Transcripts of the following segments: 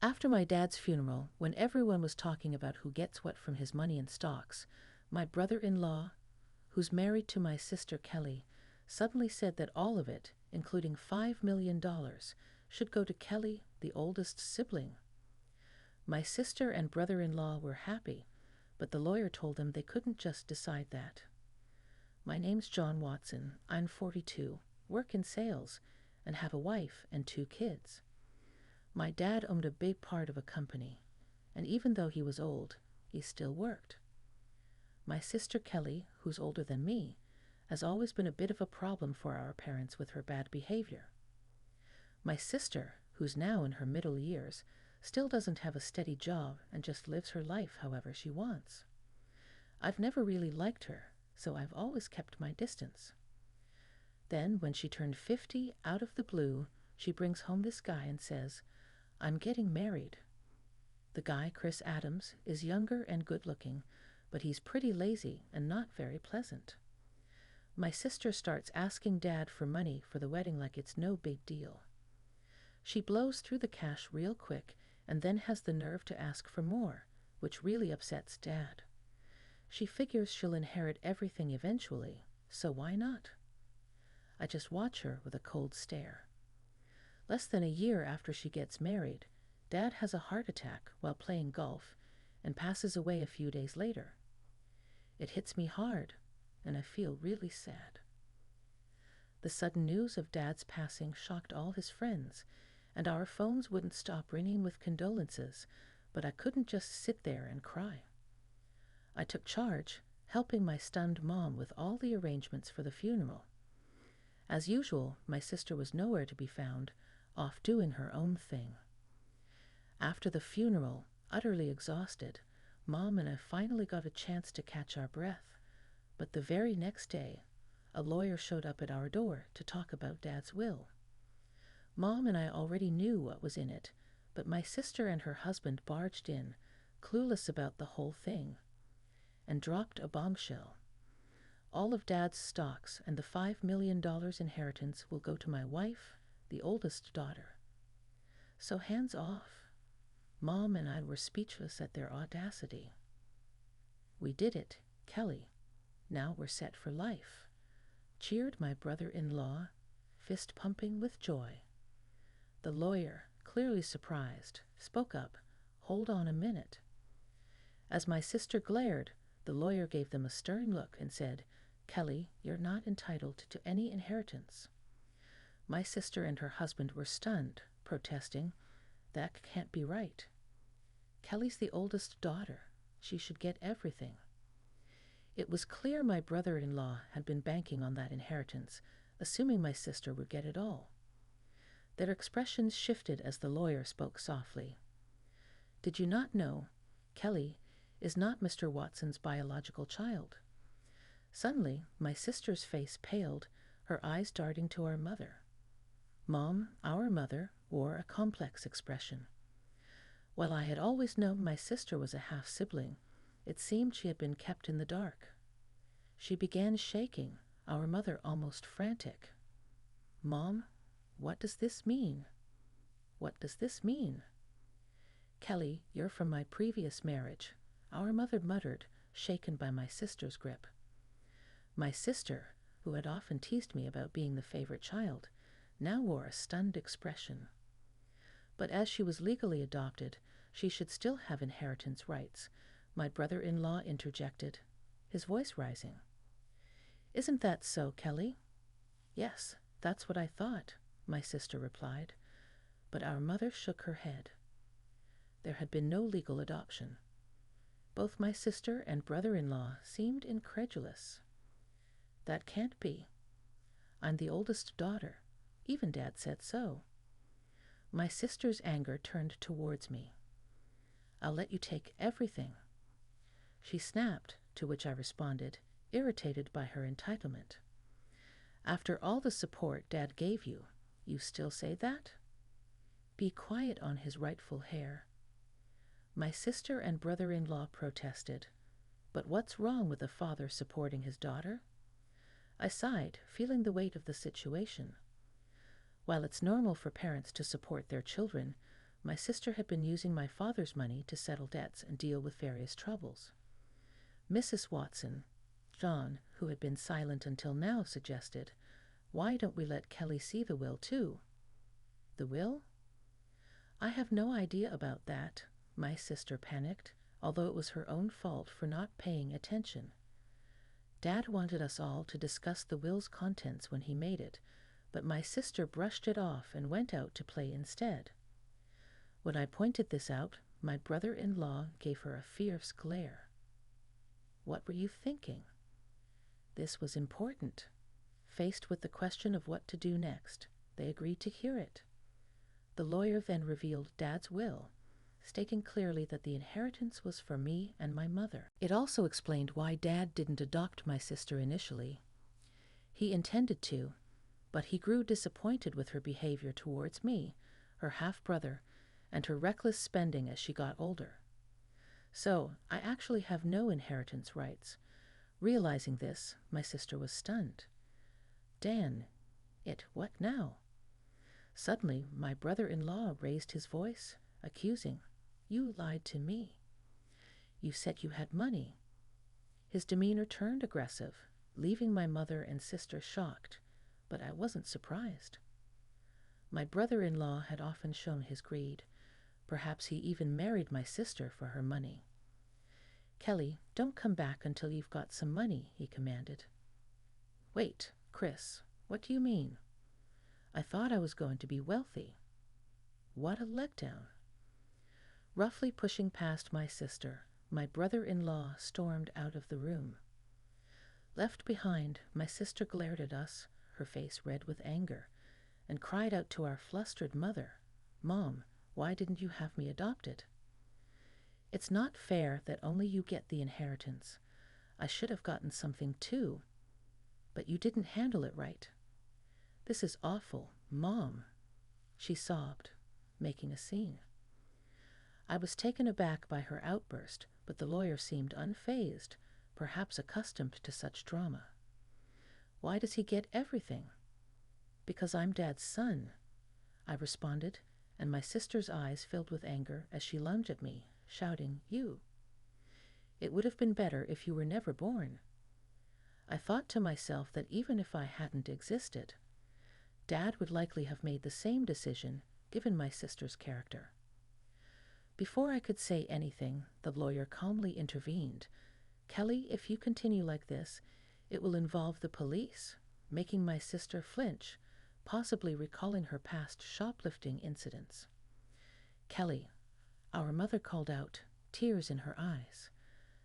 After my dad's funeral, when everyone was talking about who gets what from his money and stocks, my brother-in-law, who's married to my sister Kelly, suddenly said that all of it, including $5 million, should go to Kelly, the oldest sibling. My sister and brother-in-law were happy, but the lawyer told them they couldn't just decide that. My name's John Watson. I'm 42, work in sales, and have a wife and 2 kids. My dad owned a big part of a company, and even though he was old, he still worked. My sister Kelly, who's older than me, has always been a bit of a problem for our parents with her bad behavior. My sister, who's now in her middle years, still doesn't have a steady job and just lives her life however she wants. I've never really liked her, so I've always kept my distance. Then, when she turned 50, out of the blue, she brings home this guy and says, "I'm getting married." The guy, Chris Adams, is younger and good-looking, but he's pretty lazy and not very pleasant. My sister starts asking Dad for money for the wedding like it's no big deal. She blows through the cash real quick and then has the nerve to ask for more, which really upsets Dad. She figures she'll inherit everything eventually, so why not? I just watch her with a cold stare. Less than a year after she gets married, Dad has a heart attack while playing golf and passes away a few days later. It hits me hard, and I feel really sad. The sudden news of Dad's passing shocked all his friends, and our phones wouldn't stop ringing with condolences, but I couldn't just sit there and cry. I took charge, helping my stunned mom with all the arrangements for the funeral. As usual, my sister was nowhere to be found, off doing her own thing. After the funeral, utterly exhausted, Mom and I finally got a chance to catch our breath, but the very next day, a lawyer showed up at our door to talk about Dad's will. Mom and I already knew what was in it, but my sister and her husband barged in, clueless about the whole thing, and dropped a bombshell. All of Dad's stocks and the $5 million inheritance will go to my wife, the oldest daughter. So hands off. Mom and I were speechless at their audacity. "We did it, Kelly. Now we're set for life," cheered my brother-in-law, fist pumping with joy. The lawyer, clearly surprised, spoke up, "Hold on a minute." As my sister glared, the lawyer gave them a stern look and said, "Kelly, you're not entitled to any inheritance." My sister and her husband were stunned, protesting, "That can't be right. Kelly's the oldest daughter. She should get everything." It was clear my brother-in-law had been banking on that inheritance, assuming my sister would get it all. Their expressions shifted as the lawyer spoke softly. "Did you not know? Kelly is not Mr. Watson's biological child." Suddenly, my sister's face paled, her eyes darting to our mother. Mom, our mother, wore a complex expression. While I had always known my sister was a half-sibling, it seemed she had been kept in the dark. She began shaking, our mother almost frantic. "Mom, what does this mean? What does this mean?" "Kelly, you're from my previous marriage," our mother muttered, shaken by my sister's grip. My sister, who had often teased me about being the favorite child, now wore a stunned expression. But as she was legally adopted, she should still have inheritance rights, my brother-in-law interjected, his voice rising. "Isn't that so, Kelly?" "Yes, that's what I thought," my sister replied, but our mother shook her head. There had been no legal adoption. Both my sister and brother-in-law seemed incredulous. "That can't be. I'm the oldest daughter. Even Dad said so." My sister's anger turned towards me. "I'll let you take everything." She snapped, to which I responded, irritated by her entitlement. "After all the support Dad gave you, you still say that?" "Be quiet on his rightful heir." My sister and brother-in-law protested. But what's wrong with a father supporting his daughter? I sighed, feeling the weight of the situation. While it's normal for parents to support their children, My sister had been using my father's money to settle debts and deal with various troubles. Mrs. Watson, John, who had been silent until now, suggested, "Why don't we let Kelly see the will, too?" "The will?" "I have no idea about that," my sister panicked, although it was her own fault for not paying attention. Dad wanted us all to discuss the will's contents when he made it, but my sister brushed it off and went out to play instead. When I pointed this out, my brother-in-law gave her a fierce glare. What were you thinking? This was important. Faced with the question of what to do next, they agreed to hear it. The lawyer then revealed Dad's will, stating clearly that the inheritance was for me and my mother. It also explained why Dad didn't adopt my sister initially. He intended to, but he grew disappointed with her behavior towards me, her half-brother, and her reckless spending as she got older. So, I actually have no inheritance rights. Realizing this, my sister was stunned. "Dan, what now?" Suddenly, my brother-in-law raised his voice, accusing, "You lied to me. You said you had money." His demeanor turned aggressive, leaving my mother and sister shocked, but I wasn't surprised. My brother-in-law had often shown his greed. Perhaps he even married my sister for her money. "Kelly, don't come back until you've got some money," he commanded. "Wait, Chris, what do you mean? I thought I was going to be wealthy." What a letdown. Roughly pushing past my sister, my brother-in-law stormed out of the room. Left behind, my sister glared at us, her face red with anger, and cried out to our flustered mother, "Mom, why didn't you have me adopted?" "It's not fair that only you get the inheritance. I should have gotten something too. But you didn't handle it right. This is awful, Mom," she sobbed, making a scene. I was taken aback by her outburst, but the lawyer seemed unfazed, perhaps accustomed to such drama. "Why does he get everything?" "Because I'm Dad's son," I responded, and my sister's eyes filled with anger as she lunged at me, shouting, "You! It would have been better if you were never born." I thought to myself that even if I hadn't existed, Dad would likely have made the same decision, given my sister's character. Before I could say anything, the lawyer calmly intervened. "Kelly, if you continue like this, it will involve the police," making my sister flinch, possibly recalling her past shoplifting incidents. "Kelly," our mother called out, tears in her eyes.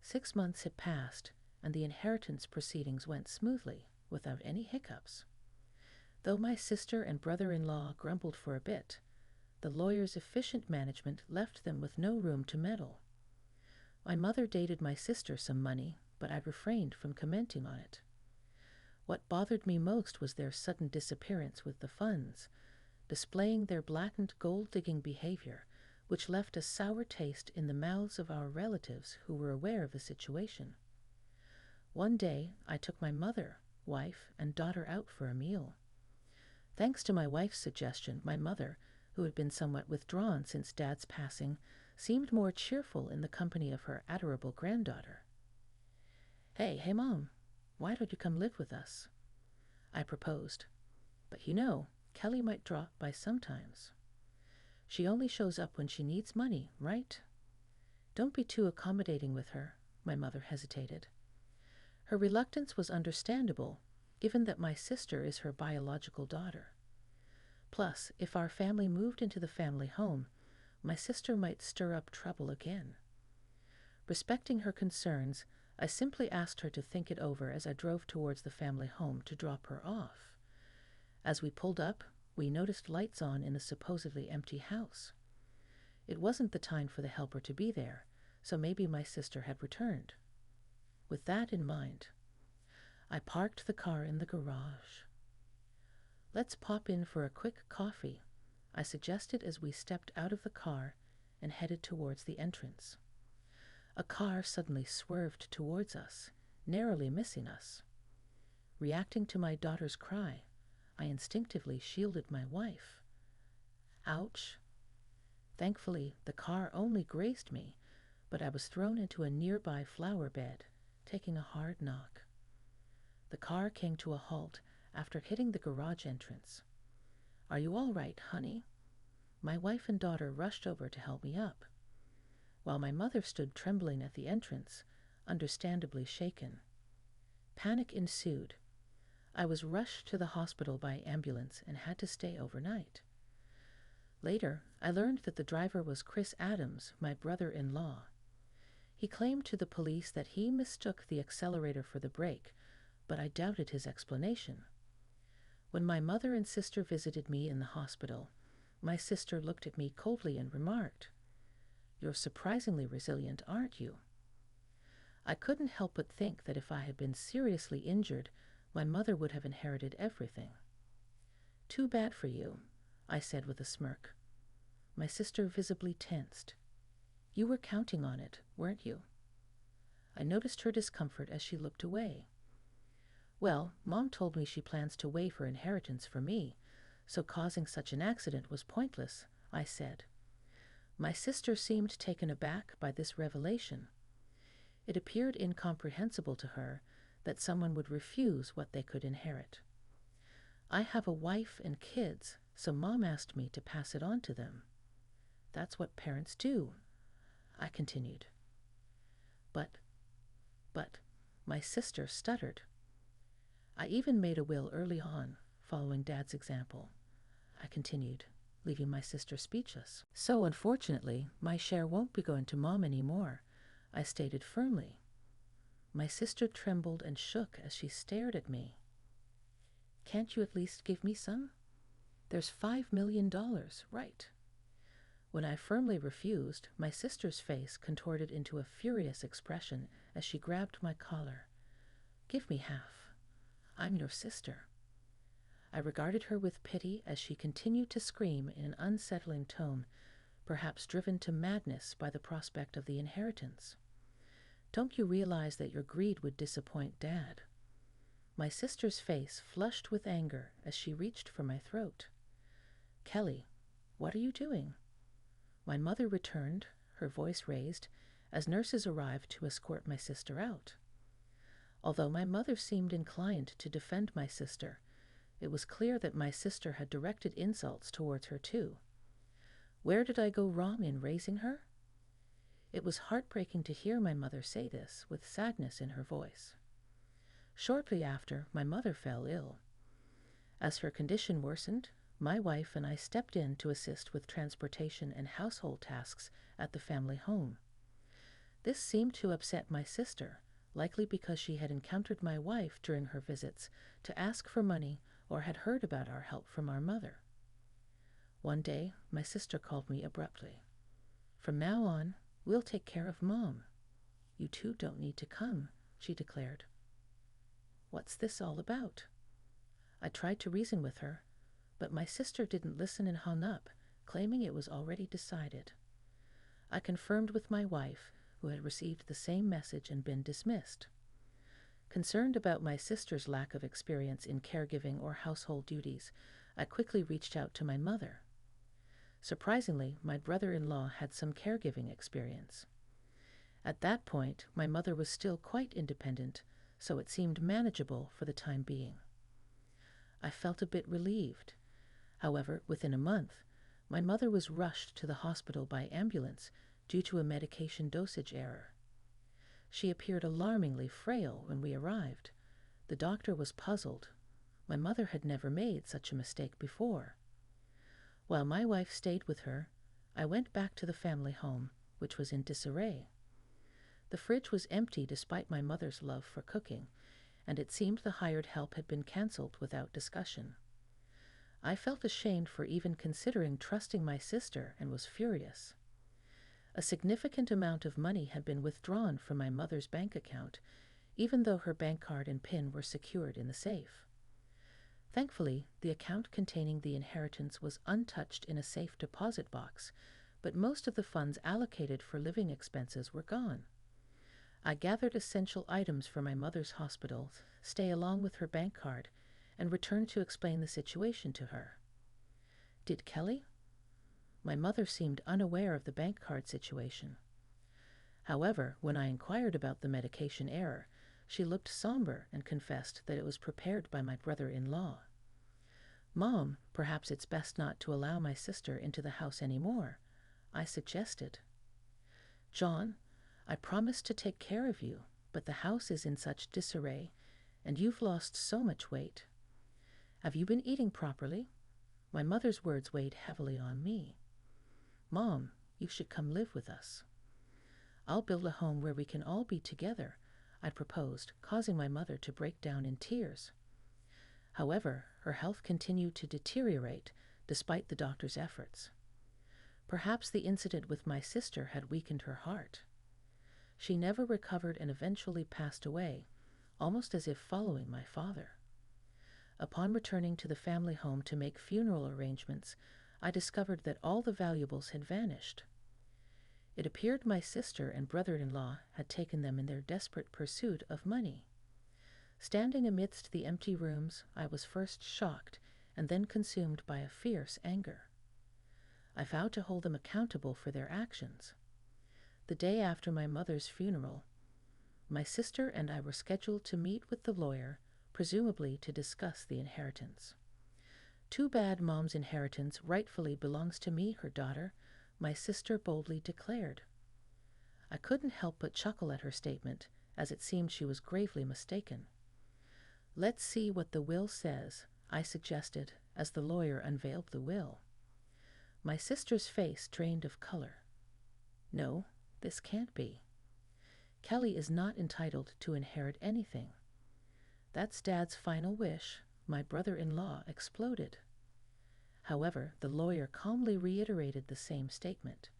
6 months had passed, and the inheritance proceedings went smoothly, without any hiccups. Though my sister and brother-in-law grumbled for a bit, the lawyer's efficient management left them with no room to meddle. My mother dated my sister some money, but I refrained from commenting on it. What bothered me most was their sudden disappearance with the funds, displaying their blatant gold-digging behavior, which left a sour taste in the mouths of our relatives who were aware of the situation. One day, I took my mother, wife, and daughter out for a meal. Thanks to my wife's suggestion, my mother, who had been somewhat withdrawn since Dad's passing, seemed more cheerful in the company of her adorable granddaughter. Hey, Mom, why don't you come live with us?" I proposed. "But Kelly might drop by sometimes. She only shows up when she needs money, right?" "Don't be too accommodating with her," my mother hesitated. Her reluctance was understandable, given that my sister is her biological daughter. Plus, if our family moved into the family home, my sister might stir up trouble again. Respecting her concerns, I simply asked her to think it over as I drove towards the family home to drop her off. As we pulled up, we noticed lights on in the supposedly empty house. It wasn't the time for the helper to be there, so maybe my sister had returned. With that in mind, I parked the car in the garage. "Let's pop in for a quick coffee," I suggested as we stepped out of the car and headed towards the entrance. A car suddenly swerved towards us, narrowly missing us. Reacting to my daughter's cry, I instinctively shielded my wife. "Ouch." Thankfully, the car only grazed me, but I was thrown into a nearby flower bed, taking a hard knock. The car came to a halt after hitting the garage entrance. "Are you all right, honey?" My wife and daughter rushed over to help me up, while my mother stood trembling at the entrance, understandably shaken. Panic ensued. I was rushed to the hospital by ambulance and had to stay overnight. Later, I learned that the driver was Chris Adams, my brother-in-law. He claimed to the police that he mistook the accelerator for the brake, but I doubted his explanation. When my mother and sister visited me in the hospital, my sister looked at me coldly and remarked, "You're surprisingly resilient, aren't you?" I couldn't help but think that if I had been seriously injured, my mother would have inherited everything. "Too bad for you," I said with a smirk. My sister visibly tensed. "You were counting on it, weren't you?" I noticed her discomfort as she looked away. "Well, Mom told me she plans to waive her inheritance for me, so causing such an accident was pointless," I said. My sister seemed taken aback by this revelation. It appeared incomprehensible to her that someone would refuse what they could inherit. "I have a wife and kids, so Mom asked me to pass it on to them. That's what parents do," I continued. But, my sister stuttered. "I even made a will early on, following Dad's example," I continued, leaving my sister speechless. "So, unfortunately, my share won't be going to Mom anymore," I stated firmly. My sister trembled and shook as she stared at me. "Can't you at least give me some? There's $5 million, right?" When I firmly refused, my sister's face contorted into a furious expression as she grabbed my collar. "Give me half. I'm your sister." I regarded her with pity as she continued to scream in an unsettling tone, perhaps driven to madness by the prospect of the inheritance. "Don't you realize that your greed would disappoint Dad?" My sister's face flushed with anger as she reached for my throat. "Kelly, what are you doing?" My mother returned, her voice raised, as nurses arrived to escort my sister out. Although my mother seemed inclined to defend my sister, it was clear that my sister had directed insults towards her too. Where did I go wrong in raising her? It was heartbreaking to hear my mother say this with sadness in her voice. Shortly after, my mother fell ill. As her condition worsened, my wife and I stepped in to assist with transportation and household tasks at the family home. This seemed to upset my sister, likely because she had encountered my wife during her visits to ask for money or had heard about our help from our mother. One day, my sister called me abruptly. "From now on, we'll take care of Mom. You two don't need to come," she declared. "What's this all about?" I tried to reason with her, but my sister didn't listen and hung up, claiming it was already decided. I confirmed with my wife, who had received the same message and been dismissed. Concerned about my sister's lack of experience in caregiving or household duties, I quickly reached out to my mother. Surprisingly, my brother-in-law had some caregiving experience. At that point, my mother was still quite independent, so it seemed manageable for the time being. I felt a bit relieved. However, within a month, my mother was rushed to the hospital by ambulance due to a medication dosage error. She appeared alarmingly frail when we arrived. The doctor was puzzled. My mother had never made such a mistake before. While my wife stayed with her, I went back to the family home, which was in disarray. The fridge was empty despite my mother's love for cooking, and it seemed the hired help had been cancelled without discussion. I felt ashamed for even considering trusting my sister and was furious. A significant amount of money had been withdrawn from my mother's bank account, even though her bank card and PIN were secured in the safe. Thankfully, the account containing the inheritance was untouched in a safe deposit box, but most of the funds allocated for living expenses were gone. I gathered essential items for my mother's hospital stay along with her bank card and returned to explain the situation to her. "Did Kelly?" My mother seemed unaware of the bank card situation. However, when I inquired about the medication error, she looked somber and confessed that it was prepared by my brother-in-law. "Mom, perhaps it's best not to allow my sister into the house any more," I suggested. "John, I promised to take care of you, but the house is in such disarray, and you've lost so much weight. Have you been eating properly?" My mother's words weighed heavily on me. "Mom, you should come live with us." "I'll build a home where we can all be together," I proposed, causing my mother to break down in tears. However, her health continued to deteriorate despite the doctor's efforts. Perhaps the incident with my sister had weakened her heart. She never recovered and eventually passed away, almost as if following my father. Upon returning to the family home to make funeral arrangements, I discovered that all the valuables had vanished. It appeared my sister and brother-in-law had taken them in their desperate pursuit of money. Standing amidst the empty rooms, I was first shocked and then consumed by a fierce anger. I vowed to hold them accountable for their actions. The day after my mother's funeral, my sister and I were scheduled to meet with the lawyer, presumably to discuss the inheritance. "Too bad Mom's inheritance rightfully belongs to me, her daughter," my sister boldly declared. I couldn't help but chuckle at her statement, as it seemed she was gravely mistaken. "Let's see what the will says," I suggested as the lawyer unveiled the will. My sister's face drained of color. "No, this can't be. Kelly is not entitled to inherit anything. That's Dad's final wish," my brother-in-law exploded. However, the lawyer calmly reiterated the same statement.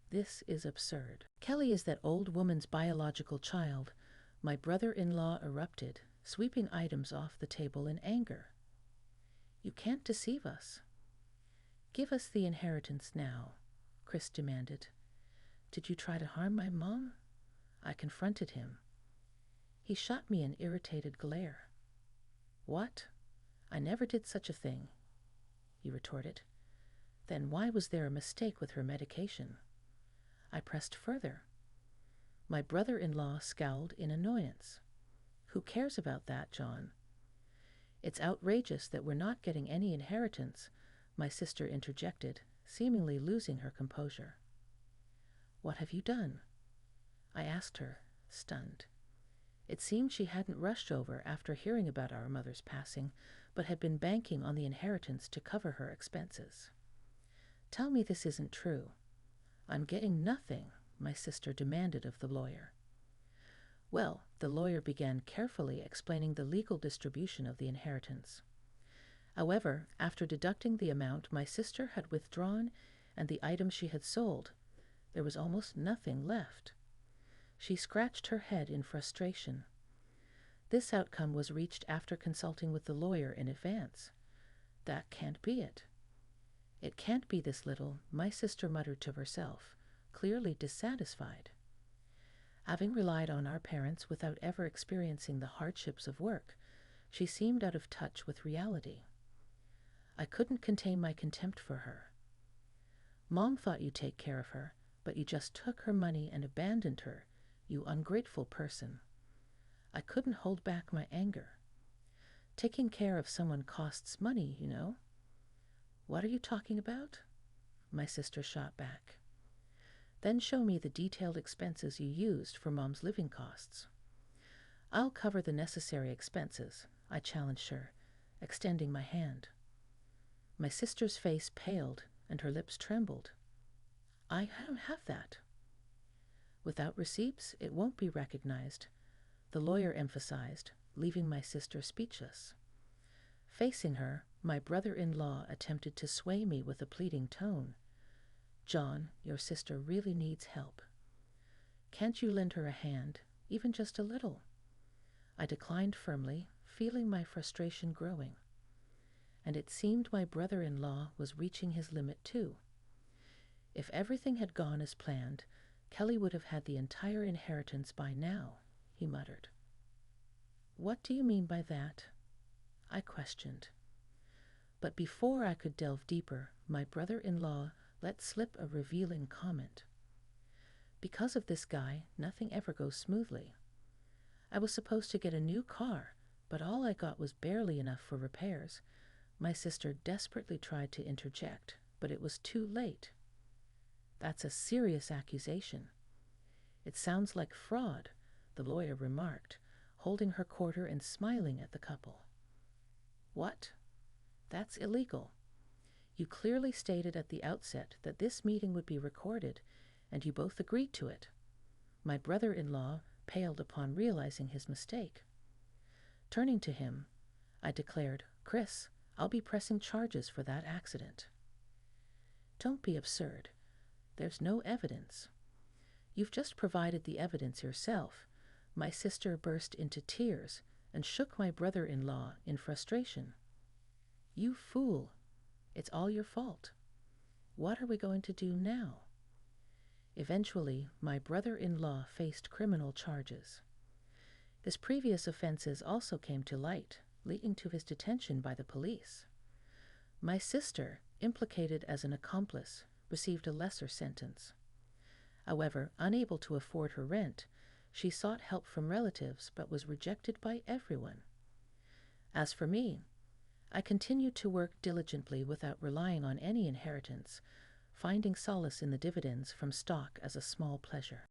"This is absurd. Kelly is that old woman's biological child," my brother-in-law erupted, sweeping items off the table in anger. "You can't deceive us." "Give us the inheritance now," Chris demanded. "Did you try to harm my mom?" I confronted him. He shot me an irritated glare. "What? I never did such a thing," he retorted. "Then why was there a mistake with her medication?" I pressed further. My brother-in-law scowled in annoyance. "Who cares about that, John?" "It's outrageous that we're not getting any inheritance," my sister interjected, seemingly losing her composure. "What have you done?" I asked her, stunned. It seemed she hadn't rushed over after hearing about our mother's passing, but had been banking on the inheritance to cover her expenses. "Tell me this isn't true." "I'm getting nothing," my sister demanded of the lawyer. Well, the lawyer began carefully explaining the legal distribution of the inheritance. However, after deducting the amount my sister had withdrawn and the items she had sold, there was almost nothing left. She scratched her head in frustration. This outcome was reached after consulting with the lawyer in advance. That can't be it. It can't be this little, my sister muttered to herself, clearly dissatisfied. Having relied on our parents without ever experiencing the hardships of work, she seemed out of touch with reality. I couldn't contain my contempt for her. "Mom thought you'd take care of her, but you just took her money and abandoned her, you ungrateful person." I couldn't hold back my anger. "Taking care of someone costs money, you know." "What are you talking about?" my sister shot back. "Then show me the detailed expenses you used for Mom's living costs." "I'll cover the necessary expenses," I challenged her, extending my hand. My sister's face paled and her lips trembled. I don't have that." "Without receipts, it won't be recognized," the lawyer emphasized, leaving my sister speechless. Facing her, my brother-in-law attempted to sway me with a pleading tone. "John, your sister really needs help. Can't you lend her a hand, even just a little?" I declined firmly, feeling my frustration growing. And it seemed my brother-in-law was reaching his limit too. If everything had gone as planned, Kelly would have had the entire inheritance by now, he muttered. "What do you mean by that?" I questioned. But before I could delve deeper, my brother-in-law let slip a revealing comment. Because of this guy, nothing ever goes smoothly. I was supposed to get a new car, but all I got was barely enough for repairs. My sister desperately tried to interject, but it was too late. That's a serious accusation. It sounds like fraud, the lawyer remarked, holding her quarter and smiling at the couple. What? That's illegal. You clearly stated at the outset that this meeting would be recorded, and you both agreed to it. My brother-in-law paled upon realizing his mistake. Turning to him, I declared, "Chris, I'll be pressing charges for that accident." "Don't be absurd. There's no evidence." "You've just provided the evidence yourself." My sister burst into tears and shook my brother-in-law in frustration. "You fool. It's all your fault. What are we going to do now?" Eventually, my brother-in-law faced criminal charges. His previous offenses also came to light, leading to his detention by the police. My sister, implicated as an accomplice, received a lesser sentence. However, unable to afford her rent, she sought help from relatives but was rejected by everyone. As for me, I continued to work diligently without relying on any inheritance, finding solace in the dividends from stock as a small pleasure.